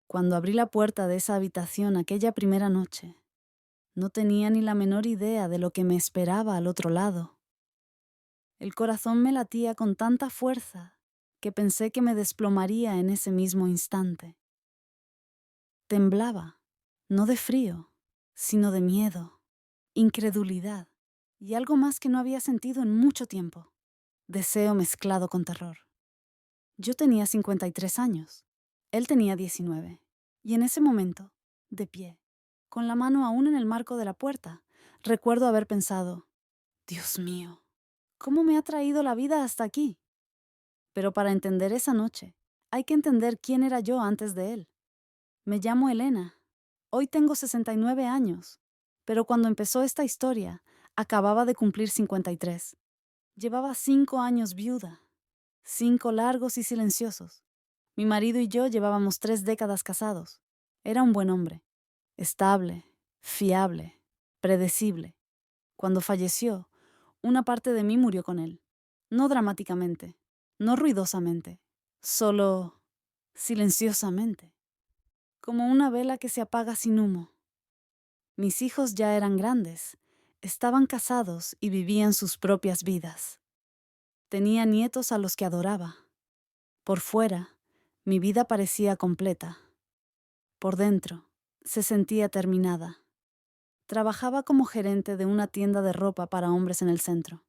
Cuando abrí la puerta de esa habitación aquella primera noche, no tenía ni la menor idea de lo que me esperaba al otro lado. El corazón me latía con tanta fuerza que pensé que me desplomaría en ese mismo instante. Temblaba, no de frío, sino de miedo, incredulidad y algo más que no había sentido en mucho tiempo, deseo mezclado con terror. Yo tenía 53 años, él tenía 19, y en ese momento, de pie, con la mano aún en el marco de la puerta, recuerdo haber pensado, Dios mío, ¿cómo me ha traído la vida hasta aquí? Pero para entender esa noche, hay que entender quién era yo antes de él. Me llamo Elena. Hoy tengo 69 años, pero cuando empezó esta historia, acababa de cumplir 53. Llevaba 5 años viuda, 5 largos y silenciosos. Mi marido y yo llevábamos 3 décadas casados. Era un buen hombre, estable, fiable, predecible. Cuando falleció, una parte de mí murió con él. No dramáticamente, no ruidosamente, solo silenciosamente, como una vela que se apaga sin humo. Mis hijos ya eran grandes, estaban casados y vivían sus propias vidas. Tenía nietos a los que adoraba. Por fuera, mi vida parecía completa. Por dentro, se sentía terminada. Trabajaba como gerente de una tienda de ropa para hombres en el centro.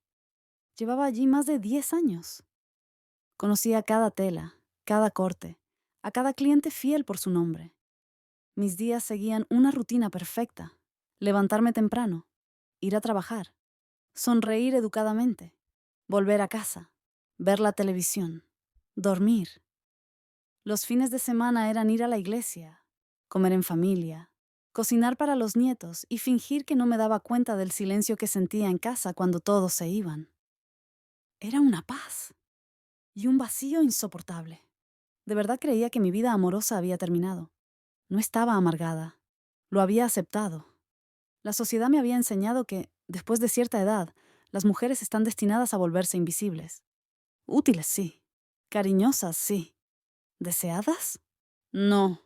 Llevaba allí más de 10 años. Conocía cada tela, cada corte, a cada cliente fiel por su nombre. Mis días seguían una rutina perfecta. Levantarme temprano, ir a trabajar, sonreír educadamente, volver a casa, ver la televisión, dormir. Los fines de semana eran ir a la iglesia, comer en familia, cocinar para los nietos y fingir que no me daba cuenta del silencio que sentía en casa cuando todos se iban. Era una paz y un vacío insoportable. De verdad creía que mi vida amorosa había terminado. No estaba amargada. Lo había aceptado. La sociedad me había enseñado que, después de cierta edad, las mujeres están destinadas a volverse invisibles. Útiles, sí. Cariñosas, sí. ¿Deseadas? No.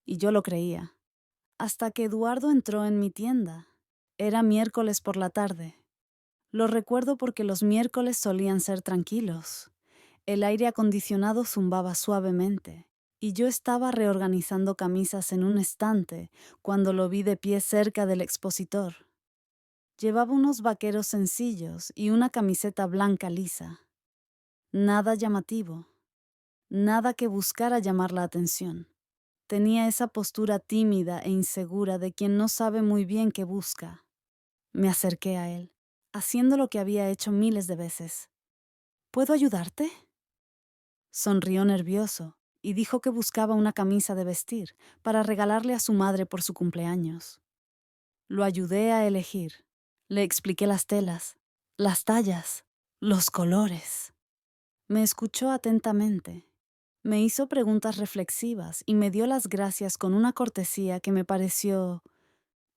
Y yo lo creía. Hasta que Eduardo entró en mi tienda. Era miércoles por la tarde. Lo recuerdo porque los miércoles solían ser tranquilos. El aire acondicionado zumbaba suavemente, y yo estaba reorganizando camisas en un estante cuando lo vi de pie cerca del expositor. Llevaba unos vaqueros sencillos y una camiseta blanca lisa. Nada llamativo, nada que buscara llamar la atención. Tenía esa postura tímida e insegura de quien no sabe muy bien qué busca. Me acerqué a él, haciendo lo que había hecho miles de veces. ¿Puedo ayudarte? Sonrió nervioso y dijo que buscaba una camisa de vestir para regalarle a su madre por su cumpleaños. Lo ayudé a elegir. Le expliqué las telas, las tallas, los colores. Me escuchó atentamente. Me hizo preguntas reflexivas y me dio las gracias con una cortesía que me pareció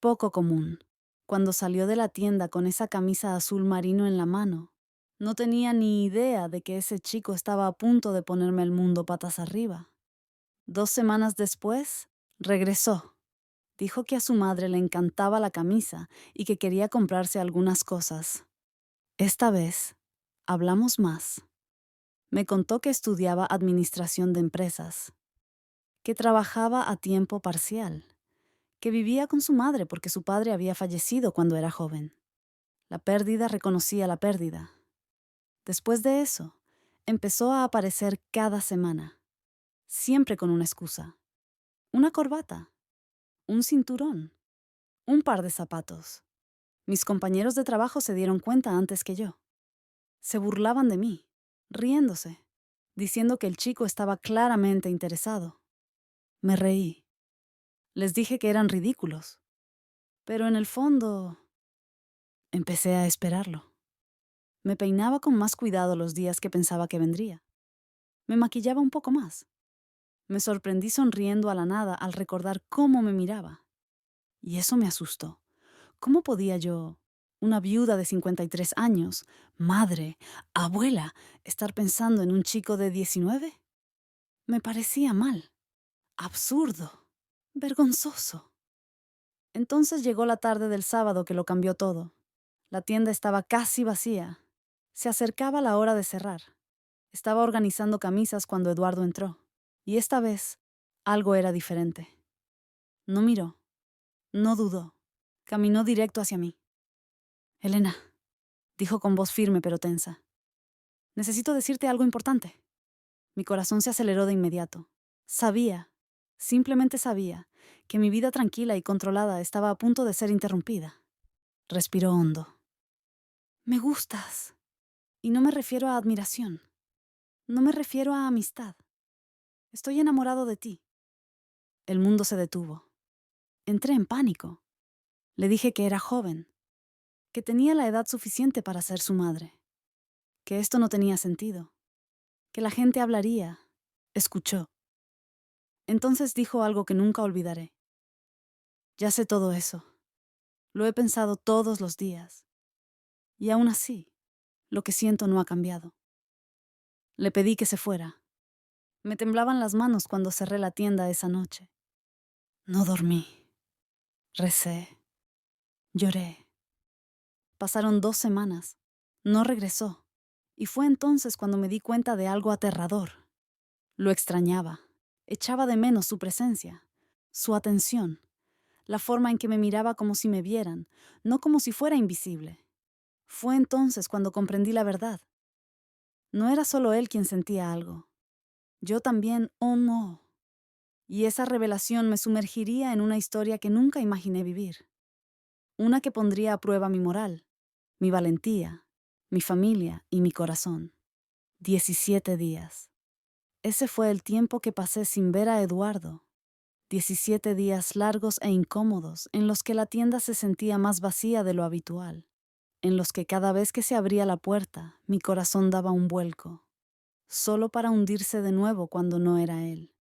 poco común. Cuando salió de la tienda con esa camisa azul marino en la mano, no tenía ni idea de que ese chico estaba a punto de ponerme el mundo patas arriba. 2 semanas después, regresó. Dijo que a su madre le encantaba la camisa y que quería comprarse algunas cosas. Esta vez, hablamos más. Me contó que estudiaba administración de empresas, que trabajaba a tiempo parcial, que vivía con su madre porque su padre había fallecido cuando era joven. La pérdida reconocía la pérdida. Después de eso, empezó a aparecer cada semana, siempre con una excusa. Una corbata, un cinturón, un par de zapatos. Mis compañeros de trabajo se dieron cuenta antes que yo. Se burlaban de mí, riéndose, diciendo que el chico estaba claramente interesado. Me reí. Les dije que eran ridículos. Pero en el fondo, empecé a esperarlo. Me peinaba con más cuidado los días que pensaba que vendría. Me maquillaba un poco más. Me sorprendí sonriendo a la nada al recordar cómo me miraba. Y eso me asustó. ¿Cómo podía yo, una viuda de 53 años, madre, abuela, estar pensando en un chico de 19? Me parecía mal. Absurdo. Vergonzoso. Entonces llegó la tarde del sábado que lo cambió todo. La tienda estaba casi vacía. Se acercaba la hora de cerrar. Estaba organizando camisas cuando Eduardo entró. Y esta vez, algo era diferente. No miró. No dudó. Caminó directo hacia mí. Elena, dijo con voz firme pero tensa. Necesito decirte algo importante. Mi corazón se aceleró de inmediato. Sabía, simplemente sabía, que mi vida tranquila y controlada estaba a punto de ser interrumpida. Respiró hondo. Me gustas. Y no me refiero a admiración. No me refiero a amistad. Estoy enamorado de ti. El mundo se detuvo. Entré en pánico. Le dije que era joven, que tenía la edad suficiente para ser su madre, que esto no tenía sentido, que la gente hablaría. Escuchó. Entonces dijo algo que nunca olvidaré. Ya sé todo eso. Lo he pensado todos los días. Y aún así, lo que siento no ha cambiado. Le pedí que se fuera. Me temblaban las manos cuando cerré la tienda esa noche. No dormí. Recé. Lloré. Pasaron 2 semanas. No regresó. Y fue entonces cuando me di cuenta de algo aterrador. Lo extrañaba. Echaba de menos su presencia, su atención, la forma en que me miraba como si me vieran, no como si fuera invisible. Fue entonces cuando comprendí la verdad. No era solo él quien sentía algo. Yo también, oh no. Y esa revelación me sumergiría en una historia que nunca imaginé vivir. Una que pondría a prueba mi moral, mi valentía, mi familia y mi corazón. 17 días. Ese fue el tiempo que pasé sin ver a Eduardo. 17 días largos e incómodos en los que la tienda se sentía más vacía de lo habitual, en los que cada vez que se abría la puerta, mi corazón daba un vuelco, solo para hundirse de nuevo cuando no era él.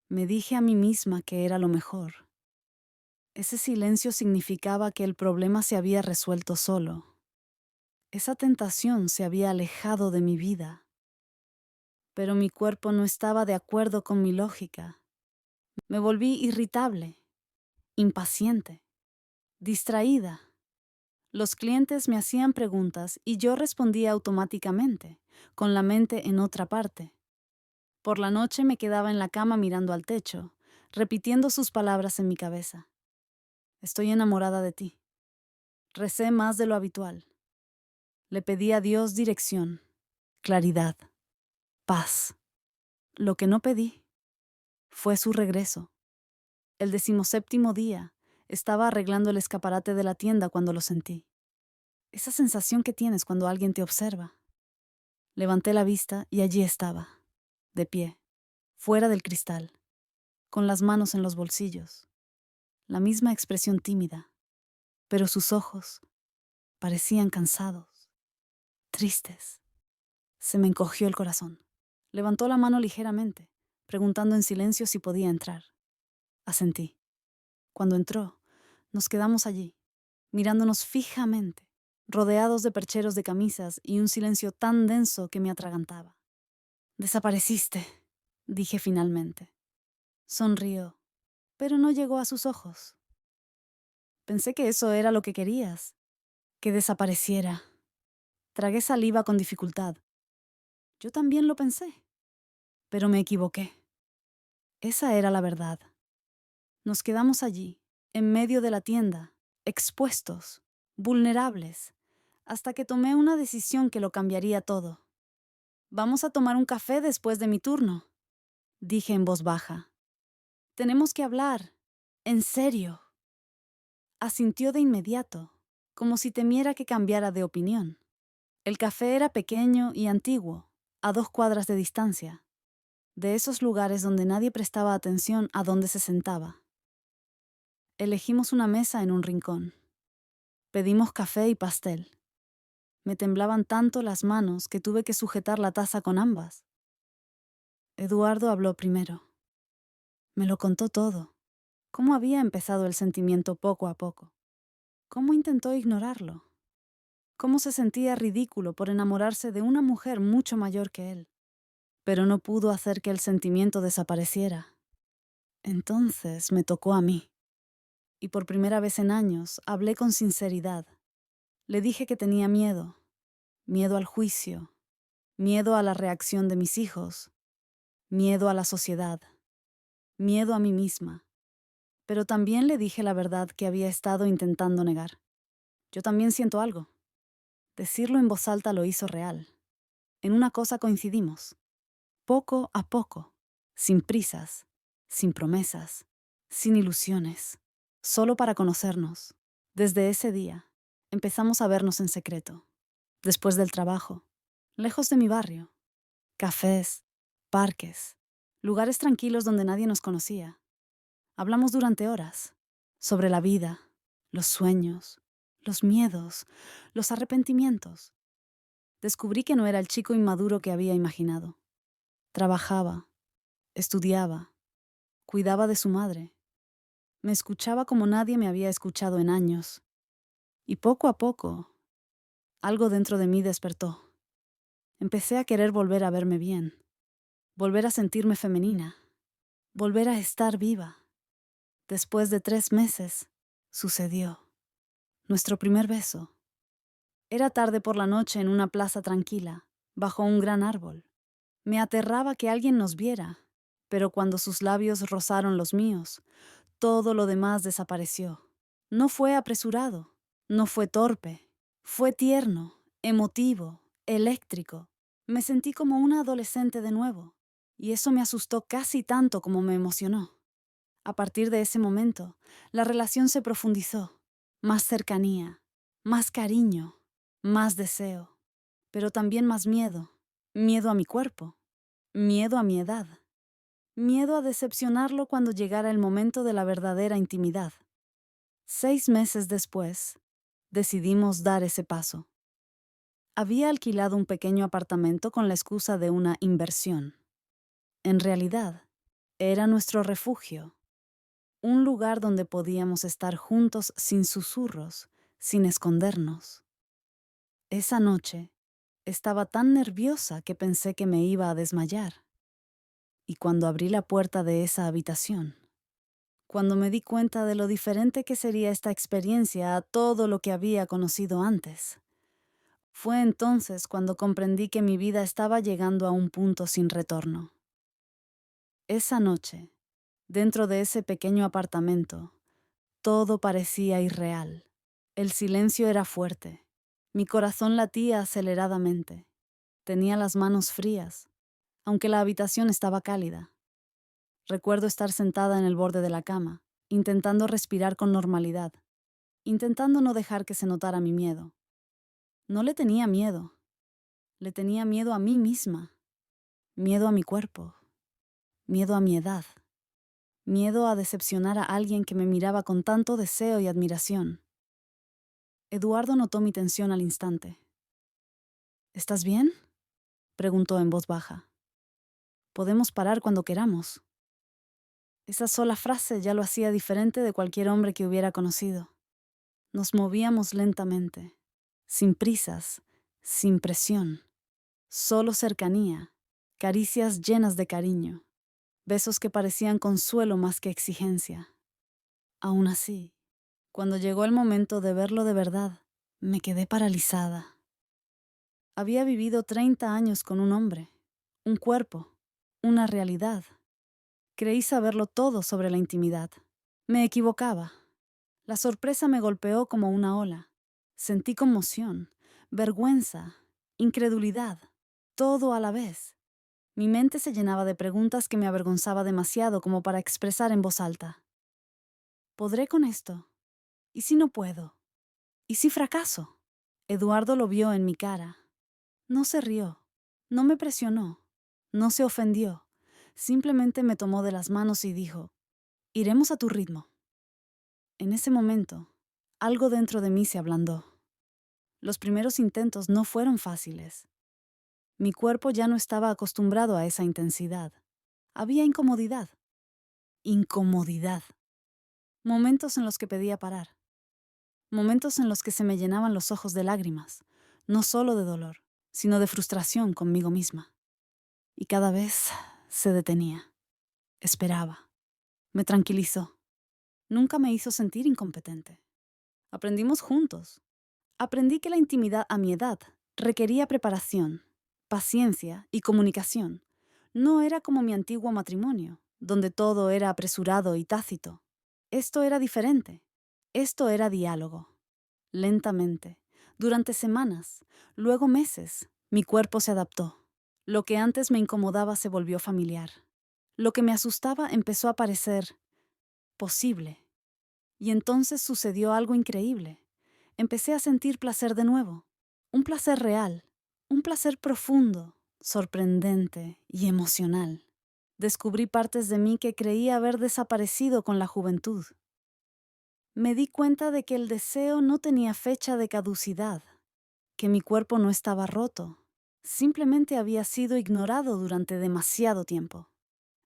Me dije a mí misma que era lo mejor. Ese silencio significaba que el problema se había resuelto solo. Esa tentación se había alejado de mi vida. Pero mi cuerpo no estaba de acuerdo con mi lógica. Me volví irritable, impaciente, distraída. Los clientes me hacían preguntas y yo respondía automáticamente, con la mente en otra parte. Por la noche me quedaba en la cama mirando al techo, repitiendo sus palabras en mi cabeza. Estoy enamorada de ti. Recé más de lo habitual. Le pedí a Dios dirección, claridad, paz. Lo que no pedí fue su regreso. El 17º día estaba arreglando el escaparate de la tienda cuando lo sentí. Esa sensación que tienes cuando alguien te observa. Levanté la vista y allí estaba, de pie, fuera del cristal, con las manos en los bolsillos. La misma expresión tímida, pero sus ojos parecían cansados, tristes. Se me encogió el corazón. Levantó la mano ligeramente, preguntando en silencio si podía entrar. Asentí. Cuando entró, nos quedamos allí, mirándonos fijamente, rodeados de percheros de camisas y un silencio tan denso que me atragantaba. Desapareciste, dije finalmente. Sonrió, pero no llegó a sus ojos. Pensé que eso era lo que querías, que desapareciera. Tragué saliva con dificultad. Yo también lo pensé, pero me equivoqué. Esa era la verdad. Nos quedamos allí, en medio de la tienda, expuestos, vulnerables, hasta que tomé una decisión que lo cambiaría todo. Vamos a tomar un café después de mi turno, dije en voz baja. Tenemos que hablar, en serio. Asintió de inmediato, como si temiera que cambiara de opinión. El café era pequeño y antiguo, a 2 cuadras de distancia, de esos lugares donde nadie prestaba atención a dónde se sentaba. Elegimos una mesa en un rincón. Pedimos café y pastel. Me temblaban tanto las manos que tuve que sujetar la taza con ambas. Eduardo habló primero. Me lo contó todo. Cómo había empezado el sentimiento poco a poco. Cómo intentó ignorarlo. Cómo se sentía ridículo por enamorarse de una mujer mucho mayor que él. Pero no pudo hacer que el sentimiento desapareciera. Entonces me tocó a mí, y por primera vez en años hablé con sinceridad. Le dije que tenía miedo, miedo al juicio, miedo a la reacción de mis hijos, miedo a la sociedad, miedo a mí misma. Pero también le dije la verdad que había estado intentando negar. Yo también siento algo. Decirlo en voz alta lo hizo real. En una cosa coincidimos. Poco a poco, sin prisas, sin promesas, sin ilusiones, solo para conocernos. Desde ese día, empezamos a vernos en secreto. Después del trabajo, lejos de mi barrio. Cafés, parques, lugares tranquilos donde nadie nos conocía. Hablamos durante horas sobre la vida, los sueños, los miedos, los arrepentimientos. Descubrí que no era el chico inmaduro que había imaginado. Trabajaba, estudiaba, cuidaba de su madre. Me escuchaba como nadie me había escuchado en años. Y poco a poco, algo dentro de mí despertó. Empecé a querer volver a verme bien, volver a sentirme femenina, volver a estar viva. Después de 3 meses, sucedió. Nuestro primer beso. Era tarde por la noche en una plaza tranquila, bajo un gran árbol. Me aterraba que alguien nos viera, pero cuando sus labios rozaron los míos, todo lo demás desapareció. No fue apresurado, no fue torpe, fue tierno, emotivo, eléctrico. Me sentí como una adolescente de nuevo, y eso me asustó casi tanto como me emocionó. A partir de ese momento, la relación se profundizó. Más cercanía, más cariño, más deseo, pero también más miedo. Miedo a mi cuerpo, miedo a mi edad, miedo a decepcionarlo cuando llegara el momento de la verdadera intimidad. 6 meses después, decidimos dar ese paso. Había alquilado un pequeño apartamento con la excusa de una inversión. En realidad, era nuestro refugio. Un lugar donde podíamos estar juntos sin susurros, sin escondernos. Esa noche, estaba tan nerviosa que pensé que me iba a desmayar. Y cuando abrí la puerta de esa habitación, cuando me di cuenta de lo diferente que sería esta experiencia a todo lo que había conocido antes, fue entonces cuando comprendí que mi vida estaba llegando a un punto sin retorno. Esa noche, dentro de ese pequeño apartamento, todo parecía irreal. El silencio era fuerte. Mi corazón latía aceleradamente. Tenía las manos frías, aunque la habitación estaba cálida. Recuerdo estar sentada en el borde de la cama, intentando respirar con normalidad, intentando no dejar que se notara mi miedo. No le tenía miedo. Le tenía miedo a mí misma, miedo a mi cuerpo, miedo a mi edad, miedo a decepcionar a alguien que me miraba con tanto deseo y admiración. Eduardo notó mi tensión al instante. ¿Estás bien?, preguntó en voz baja. Podemos parar cuando queramos. Esa sola frase ya lo hacía diferente de cualquier hombre que hubiera conocido. Nos movíamos lentamente, sin prisas, sin presión, solo cercanía, caricias llenas de cariño, besos que parecían consuelo más que exigencia. Aún así, cuando llegó el momento de verlo de verdad, me quedé paralizada. Había vivido 30 años con un hombre, un cuerpo, una realidad. Creí saberlo todo sobre la intimidad. Me equivocaba. La sorpresa me golpeó como una ola. Sentí conmoción, vergüenza, incredulidad, todo a la vez. Mi mente se llenaba de preguntas que me avergonzaba demasiado como para expresar en voz alta. ¿Podré con esto? ¿Y si no puedo? ¿Y si fracaso? Eduardo lo vio en mi cara. No se rió, no me presionó, no se ofendió. Simplemente me tomó de las manos y dijo, «Iremos a tu ritmo». En ese momento, algo dentro de mí se ablandó. Los primeros intentos no fueron fáciles. Mi cuerpo ya no estaba acostumbrado a esa intensidad. Había incomodidad. Incomodidad. Momentos en los que pedía parar. Momentos en los que se me llenaban los ojos de lágrimas, no solo de dolor, sino de frustración conmigo misma. Y cada vez se detenía. Esperaba. Me tranquilizó. Nunca me hizo sentir incompetente. Aprendimos juntos. Aprendí que la intimidad a mi edad requería preparación, paciencia y comunicación. No era como mi antiguo matrimonio, donde todo era apresurado y tácito. Esto era diferente. Esto era diálogo. Lentamente, durante semanas, luego meses, mi cuerpo se adaptó. Lo que antes me incomodaba se volvió familiar. Lo que me asustaba empezó a parecer posible. Y entonces sucedió algo increíble. Empecé a sentir placer de nuevo. Un placer real. Un placer profundo, sorprendente y emocional. Descubrí partes de mí que creía haber desaparecido con la juventud. Me di cuenta de que el deseo no tenía fecha de caducidad, que mi cuerpo no estaba roto. Simplemente había sido ignorado durante demasiado tiempo.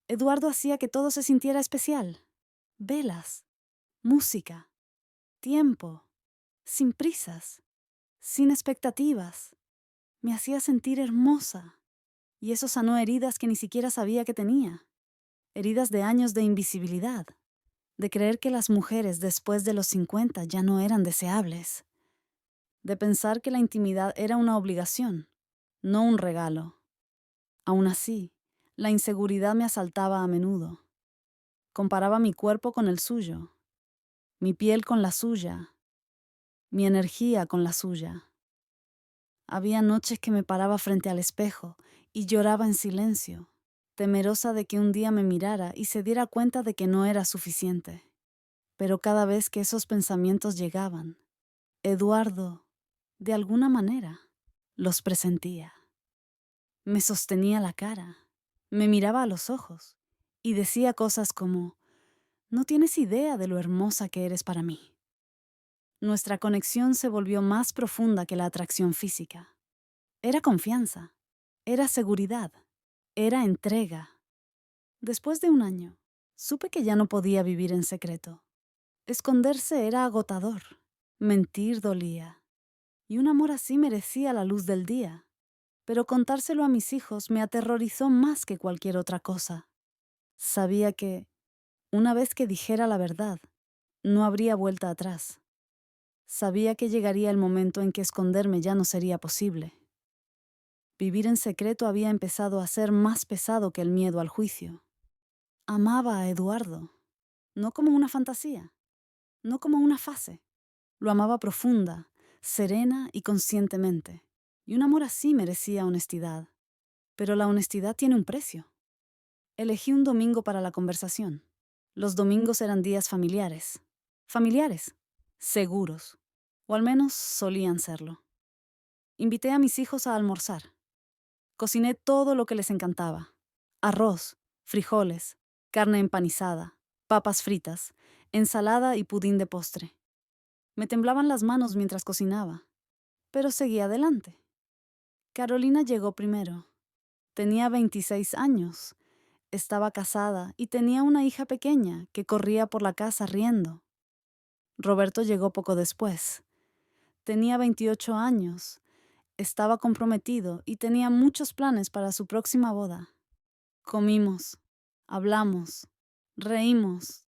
Eduardo hacía que todo se sintiera especial. Velas, música, tiempo, sin prisas, sin expectativas. Me hacía sentir hermosa, y eso sanó heridas que ni siquiera sabía que tenía. Heridas de años de invisibilidad, de creer que las mujeres después de los 50 ya no eran deseables, de pensar que la intimidad era una obligación, no un regalo. Aún así, la inseguridad me asaltaba a menudo. Comparaba mi cuerpo con el suyo, mi piel con la suya, mi energía con la suya. Había noches que me paraba frente al espejo y lloraba en silencio, temerosa de que un día me mirara y se diera cuenta de que no era suficiente. Pero cada vez que esos pensamientos llegaban, Eduardo, de alguna manera, los presentía. Me sostenía la cara, me miraba a los ojos y decía cosas como: "No tienes idea de lo hermosa que eres para mí". Nuestra conexión se volvió más profunda que la atracción física. Era confianza, era seguridad, era entrega. Después de un año, supe que ya no podía vivir en secreto. Esconderse era agotador, mentir dolía, y un amor así merecía la luz del día. Pero contárselo a mis hijos me aterrorizó más que cualquier otra cosa. Sabía que, una vez que dijera la verdad, no habría vuelta atrás. Sabía que llegaría el momento en que esconderme ya no sería posible. Vivir en secreto había empezado a ser más pesado que el miedo al juicio. Amaba a Eduardo, no como una fantasía, no como una fase. Lo amaba profunda, serena y conscientemente. Y un amor así merecía honestidad. Pero la honestidad tiene un precio. Elegí un domingo para la conversación. Los domingos eran días familiares. Familiares, seguros, o al menos solían serlo. Invité a mis hijos a almorzar. Cociné todo lo que les encantaba: arroz, frijoles, carne empanizada, papas fritas, ensalada y pudín de postre. Me temblaban las manos mientras cocinaba, pero seguí adelante. Carolina llegó primero. Tenía 26 años, estaba casada y tenía una hija pequeña que corría por la casa riendo. Roberto llegó poco después. Tenía 28 años, estaba comprometido y tenía muchos planes para su próxima boda. Comimos, hablamos, reímos,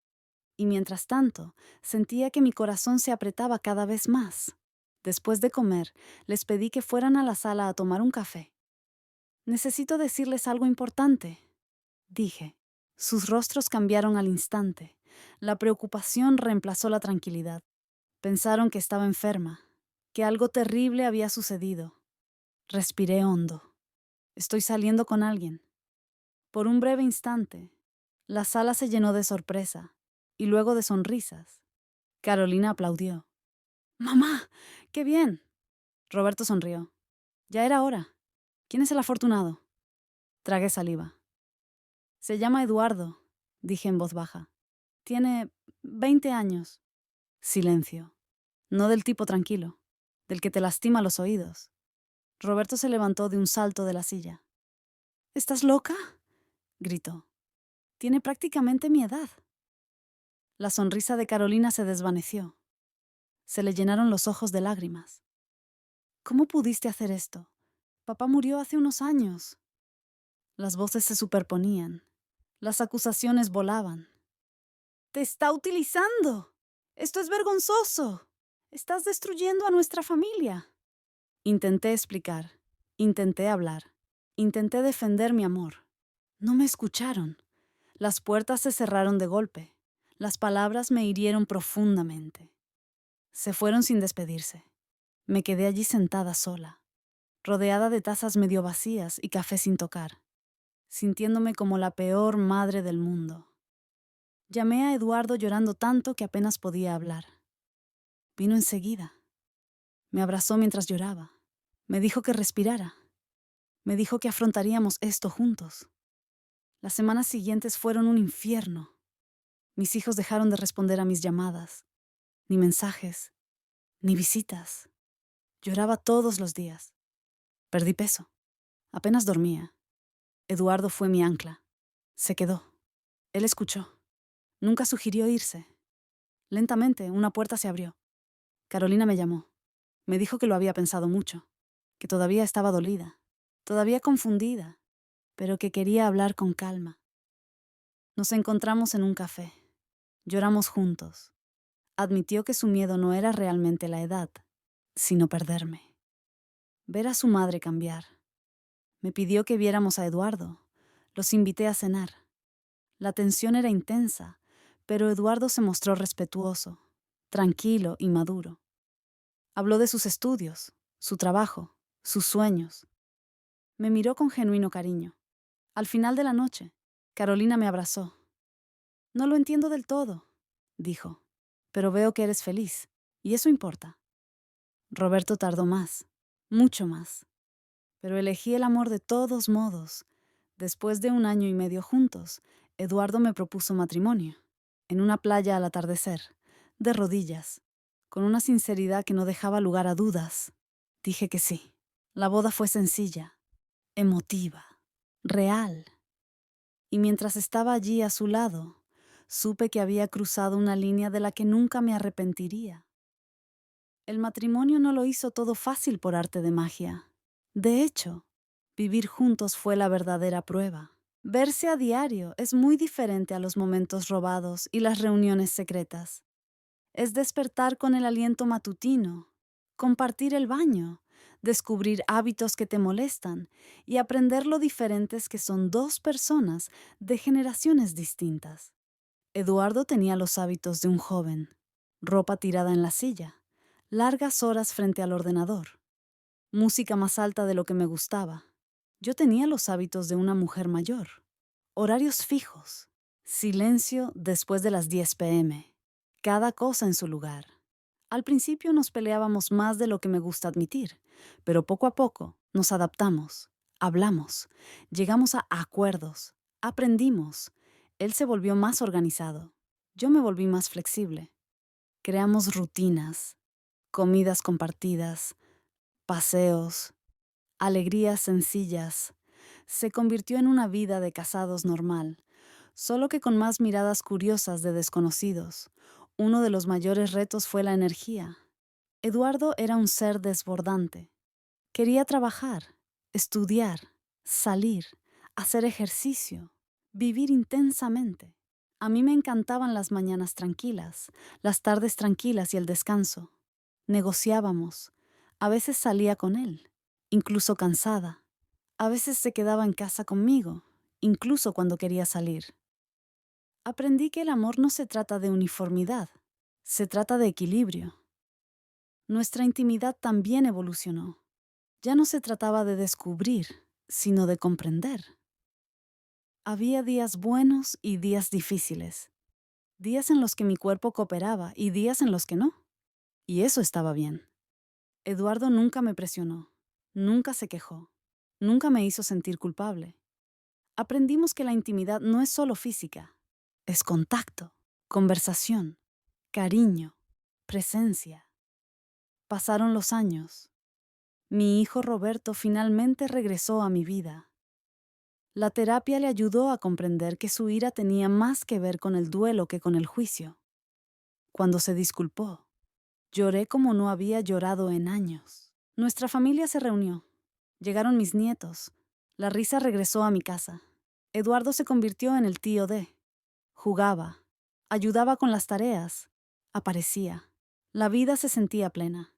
y mientras tanto sentía que mi corazón se apretaba cada vez más. Después de comer, les pedí que fueran a la sala a tomar un café. «Necesito decirles algo importante», dije. Sus rostros cambiaron al instante. La preocupación reemplazó la tranquilidad. Pensaron que estaba enferma, que algo terrible había sucedido. Respiré hondo. Estoy saliendo con alguien. Por un breve instante, la sala se llenó de sorpresa y luego de sonrisas. Carolina aplaudió. «¡Mamá! ¡Qué bien!». Roberto sonrió. «Ya era hora. ¿Quién es el afortunado?». Tragué saliva. «Se llama Eduardo», dije en voz baja. «Tiene 20 años». Silencio. No del tipo tranquilo, del que te lastima los oídos. Roberto se levantó de un salto de la silla. «¿Estás loca?», gritó. «Tiene prácticamente mi edad». La sonrisa de Carolina se desvaneció. Se le llenaron los ojos de lágrimas. «¿Cómo pudiste hacer esto? Papá murió hace unos años». Las voces se superponían. Las acusaciones volaban. Te está utilizando. Esto es vergonzoso. Estás destruyendo a nuestra familia. Intenté explicar, intenté hablar, intenté defender mi amor. No me escucharon. Las puertas se cerraron de golpe. Las palabras me hirieron profundamente. Se fueron sin despedirse. Me quedé allí sentada sola, rodeada de tazas medio vacías y café sin tocar, sintiéndome como la peor madre del mundo. Llamé a Eduardo llorando tanto que apenas podía hablar. Vino enseguida. Me abrazó mientras lloraba. Me dijo que respirara. Me dijo que afrontaríamos esto juntos. Las semanas siguientes fueron un infierno. Mis hijos dejaron de responder a mis llamadas, ni mensajes, ni visitas. Lloraba todos los días. Perdí peso. Apenas dormía. Eduardo fue mi ancla. Se quedó. Él escuchó. Nunca sugirió irse. Lentamente, una puerta se abrió. Carolina me llamó. Me dijo que lo había pensado mucho, que todavía estaba dolida, todavía confundida, pero que quería hablar con calma. Nos encontramos en un café. Lloramos juntos. Admitió que su miedo no era realmente la edad, sino perderme. Ver a su madre cambiar. Me pidió que viéramos a Eduardo. Los invité a cenar. La tensión era intensa, pero Eduardo se mostró respetuoso, tranquilo y maduro. Habló de sus estudios, su trabajo, sus sueños. Me miró con genuino cariño. Al final de la noche, Carolina me abrazó. No lo entiendo del todo, dijo, pero veo que eres feliz, y eso importa. Roberto tardó más, mucho más, pero elegí el amor de todos modos. Después de 1 año y medio juntos, Eduardo me propuso matrimonio, en una playa al atardecer, de rodillas, con una sinceridad que no dejaba lugar a dudas. Dije que sí. La boda fue sencilla, emotiva, real. Y mientras estaba allí a su lado, supe que había cruzado una línea de la que nunca me arrepentiría. El matrimonio no lo hizo todo fácil por arte de magia. De hecho, vivir juntos fue la verdadera prueba. Verse a diario es muy diferente a los momentos robados y las reuniones secretas. Es despertar con el aliento matutino, compartir el baño, descubrir hábitos que te molestan y aprender lo diferentes que son dos personas de generaciones distintas. Eduardo tenía los hábitos de un joven, ropa tirada en la silla, largas horas frente al ordenador, música más alta de lo que me gustaba. Yo tenía los hábitos de una mujer mayor, horarios fijos, silencio después de las 10 p.m., cada cosa en su lugar. Al principio nos peleábamos más de lo que me gusta admitir, pero poco a poco nos adaptamos, hablamos, llegamos a acuerdos, aprendimos. Él se volvió más organizado, yo me volví más flexible. Creamos rutinas, comidas compartidas, paseos, alegrías sencillas. Se convirtió en una vida de casados normal, solo que con más miradas curiosas de desconocidos. Uno de los mayores retos fue la energía. Eduardo era un ser desbordante. Quería trabajar, estudiar, salir, hacer ejercicio, vivir intensamente. A mí me encantaban las mañanas tranquilas, las tardes tranquilas y el descanso. Negociábamos. A veces salía con él, incluso cansada. A veces se quedaba en casa conmigo, incluso cuando quería salir. Aprendí que el amor no se trata de uniformidad, se trata de equilibrio. Nuestra intimidad también evolucionó. Ya no se trataba de descubrir, sino de comprender. Había días buenos y días difíciles, días en los que mi cuerpo cooperaba y días en los que no. Y eso estaba bien. Eduardo nunca me presionó, nunca se quejó, nunca me hizo sentir culpable. Aprendimos que la intimidad no es solo física, es contacto, conversación, cariño, presencia. Pasaron los años. Mi hijo Roberto finalmente regresó a mi vida. La terapia le ayudó a comprender que su ira tenía más que ver con el duelo que con el juicio. Cuando se disculpó, lloré como no había llorado en años. Nuestra familia se reunió. Llegaron mis nietos. La risa regresó a mi casa. Eduardo se convirtió en el tío D. Jugaba, ayudaba con las tareas, aparecía. La vida se sentía plena.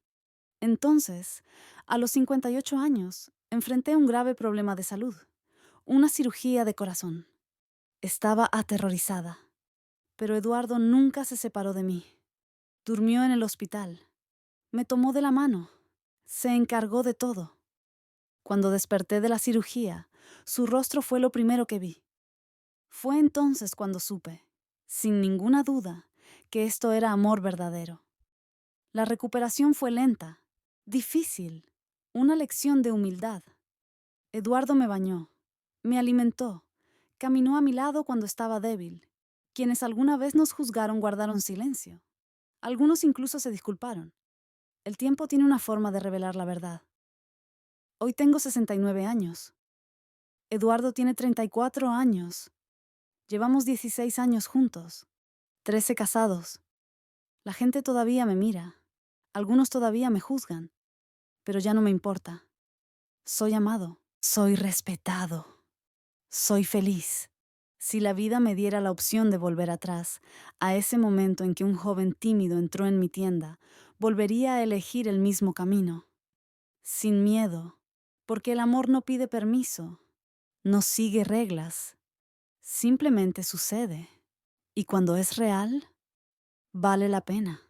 Entonces, a los 58 años, enfrenté un grave problema de salud, una cirugía de corazón. Estaba aterrorizada, pero Eduardo nunca se separó de mí. Durmió en el hospital, me tomó de la mano, se encargó de todo. Cuando desperté de la cirugía, su rostro fue lo primero que vi. Fue entonces cuando supe, sin ninguna duda, que esto era amor verdadero. La recuperación fue lenta, difícil, una lección de humildad. Eduardo me bañó, me alimentó, caminó a mi lado cuando estaba débil. Quienes alguna vez nos juzgaron guardaron silencio. Algunos incluso se disculparon. El tiempo tiene una forma de revelar la verdad. Hoy tengo 69 años. Eduardo tiene 34 años. Llevamos 16 años juntos, 13 casados. La gente todavía me mira. Algunos todavía me juzgan, pero ya no me importa. Soy amado, soy respetado, soy feliz. Si la vida me diera la opción de volver atrás, a ese momento en que un joven tímido entró en mi tienda, volvería a elegir el mismo camino. Sin miedo, porque el amor no pide permiso, no sigue reglas, simplemente sucede. Y cuando es real, vale la pena.